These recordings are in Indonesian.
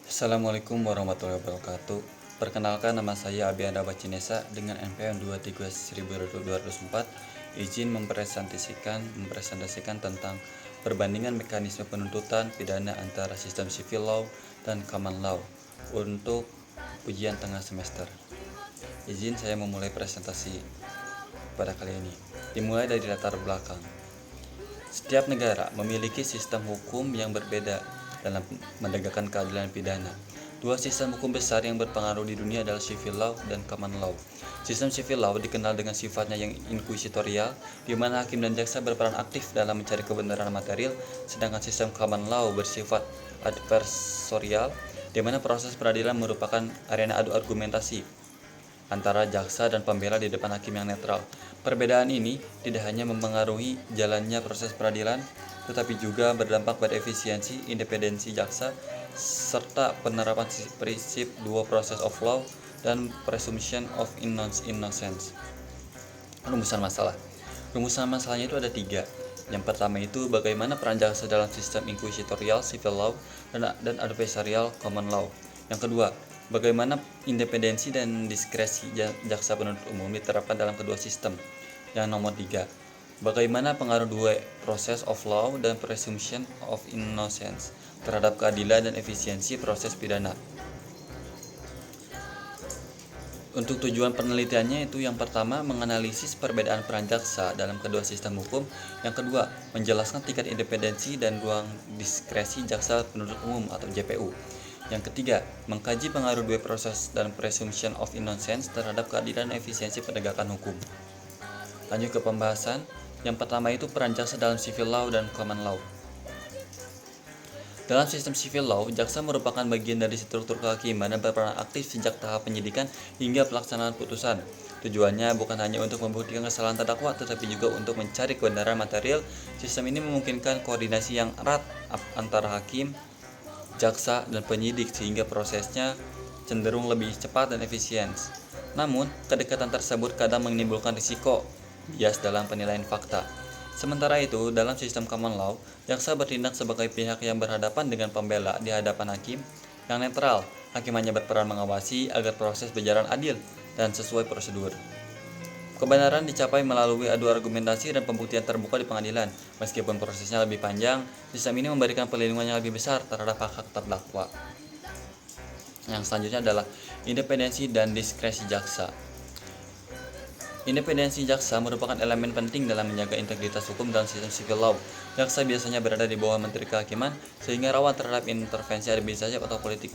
Assalamualaikum warahmatullahi wabarakatuh. Perkenalkan, nama saya Abianda Bacinesa dengan NPM 23.1204. Izin mempresentasikan tentang perbandingan mekanisme penuntutan pidana antara sistem civil law dan common law untuk ujian tengah semester. Izin saya memulai presentasi pada kali ini. Dimulai dari latar belakang. Setiap negara memiliki sistem hukum yang berbeda dalam menegakkan keadilan pidana. Dua sistem hukum besar yang berpengaruh di dunia adalah civil law dan common law. Sistem civil law dikenal dengan sifatnya yang inkuisitorial, di mana hakim dan jaksa berperan aktif dalam mencari kebenaran material, sedangkan sistem common law bersifat adversarial, di mana proses peradilan merupakan arena adu argumentasi antara jaksa dan pembela di depan hakim yang netral. Perbedaan ini tidak hanya mempengaruhi jalannya proses peradilan, tetapi juga berdampak pada efisiensi, independensi jaksa, serta penerapan prinsip due process of law dan presumption of innocence. Rumusan masalah. Rumusan masalahnya itu ada 3. Yang pertama itu bagaimana peran jaksa dalam sistem inquisitorial civil law dan adversarial common law. Yang kedua, bagaimana independensi dan diskresi jaksa penuntut umum diterapkan dalam kedua sistem. Yang nomor 3, bagaimana pengaruh dua process of law dan presumption of innocence terhadap keadilan dan efisiensi proses pidana. Untuk tujuan penelitiannya itu yang pertama menganalisis perbedaan peran jaksa dalam kedua sistem hukum, yang kedua menjelaskan tingkat independensi dan ruang diskresi jaksa penuntut umum atau JPU. Yang ketiga, mengkaji pengaruh dua proses dan presumption of innocence terhadap keadilan dan efisiensi penegakan hukum. Lanjut ke pembahasan. Yang pertama itu peran jaksa dalam civil law dan common law. Dalam sistem civil law, jaksa merupakan bagian dari struktur kehakiman dan berperan aktif sejak tahap penyidikan hingga pelaksanaan putusan. Tujuannya bukan hanya untuk membuktikan kesalahan terdakwa, tetapi juga untuk mencari kebenaran material. Sistem ini memungkinkan koordinasi yang erat antara hakim, jaksa, dan penyidik sehingga prosesnya cenderung lebih cepat dan efisien. Namun, kedekatan tersebut kadang menimbulkan risiko bias dalam penilaian fakta. Sementara itu, dalam sistem common law, jaksa bertindak sebagai pihak yang berhadapan dengan pembela di hadapan hakim yang netral. Hakim hanya berperan mengawasi agar proses berjalan adil dan sesuai prosedur. Kebenaran dicapai melalui adu argumentasi dan pembuktian terbuka di pengadilan. Meskipun prosesnya lebih panjang, sistem ini memberikan perlindungan yang lebih besar terhadap hak-hak terdakwa. Yang selanjutnya adalah independensi dan diskresi jaksa. Independensi jaksa merupakan elemen penting dalam menjaga integritas hukum dalam sistem civil law. Jaksa biasanya berada di bawah Menteri Kehakiman sehingga rawan terhadap intervensi administratif atau politik.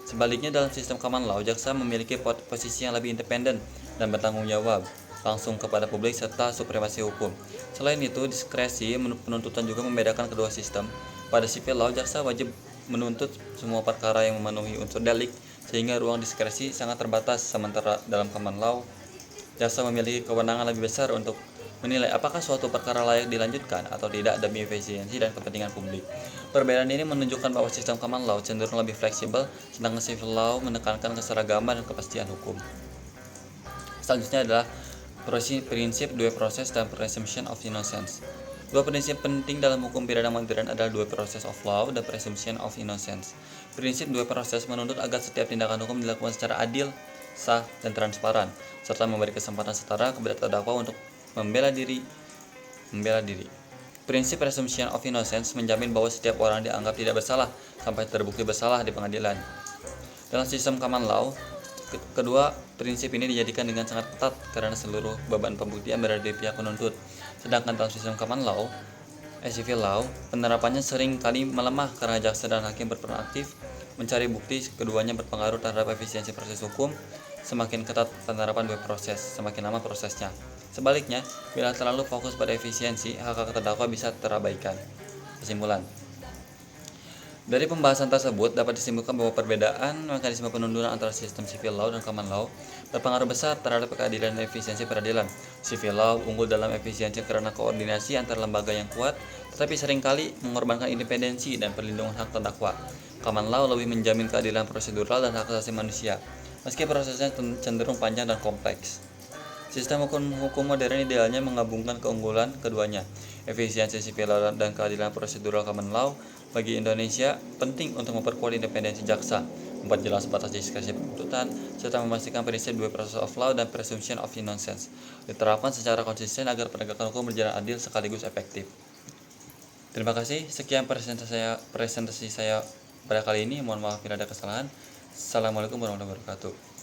Sebaliknya, dalam sistem common law, jaksa memiliki posisi yang lebih independen dan bertanggung jawab langsung kepada publik serta supremasi hukum. Selain itu, diskresi penuntutan juga membedakan kedua sistem. Pada civil law, jaksa wajib menuntut semua perkara yang memenuhi unsur delik sehingga ruang diskresi sangat terbatas, sementara dalam common law, jaksa memiliki kewenangan lebih besar untuk menilai apakah suatu perkara layak dilanjutkan atau tidak demi efisiensi dan kepentingan publik. Perbedaan ini menunjukkan bahwa sistem common law cenderung lebih fleksibel, sedangkan civil law menekankan keseragaman dan kepastian hukum. Selanjutnya adalah prinsip due process dan presumption of innocence. Dua prinsip penting dalam hukum pidana modern adalah due process of law dan presumption of innocence. Prinsip due process menuntut agar setiap tindakan hukum dilakukan secara adil, sah, dan transparan, serta memberi kesempatan setara kepada terdakwa untuk membela diri. Prinsip presumption of innocence menjamin bahwa setiap orang dianggap tidak bersalah sampai terbukti bersalah di pengadilan. Dalam sistem common law, kedua prinsip ini dijadikan dengan sangat ketat karena seluruh beban pembuktian berada di pihak penuntut. Sedangkan dalam sistem common law, civil law, penerapannya sering kali melemah karena jaksa dan hakim berperan aktif mencari bukti. Keduanya berpengaruh terhadap efisiensi proses hukum. Semakin ketat penerapan dua proses, semakin lama prosesnya. Sebaliknya, bila terlalu fokus pada efisiensi, hak-hak terdakwa bisa terabaikan. Kesimpulan. Dari pembahasan tersebut dapat disimpulkan bahwa perbedaan mekanisme penuntutan antara sistem civil law dan common law berpengaruh besar terhadap keadilan dan efisiensi peradilan. Civil law unggul dalam efisiensi karena koordinasi antar lembaga yang kuat, tetapi seringkali mengorbankan independensi dan perlindungan hak terdakwa. Common law lebih menjamin keadilan prosedural dan hak asasi manusia, meski prosesnya cenderung panjang dan kompleks. Sistem hukum modern idealnya menggabungkan keunggulan keduanya, efisiensi civil law dan keadilan prosedural common law. bagi Indonesia penting untuk memperkuat independensi jaksa, memperjelas batas diskresi penuntutan, serta memastikan prinsip due process of law dan presumption of innocence diterapkan secara konsisten agar penegakan hukum berjalan adil sekaligus efektif. Terima kasih, sekian presentasi saya pada kali ini. Mohon maaf bila ada kesalahan. Assalamualaikum warahmatullahi wabarakatuh.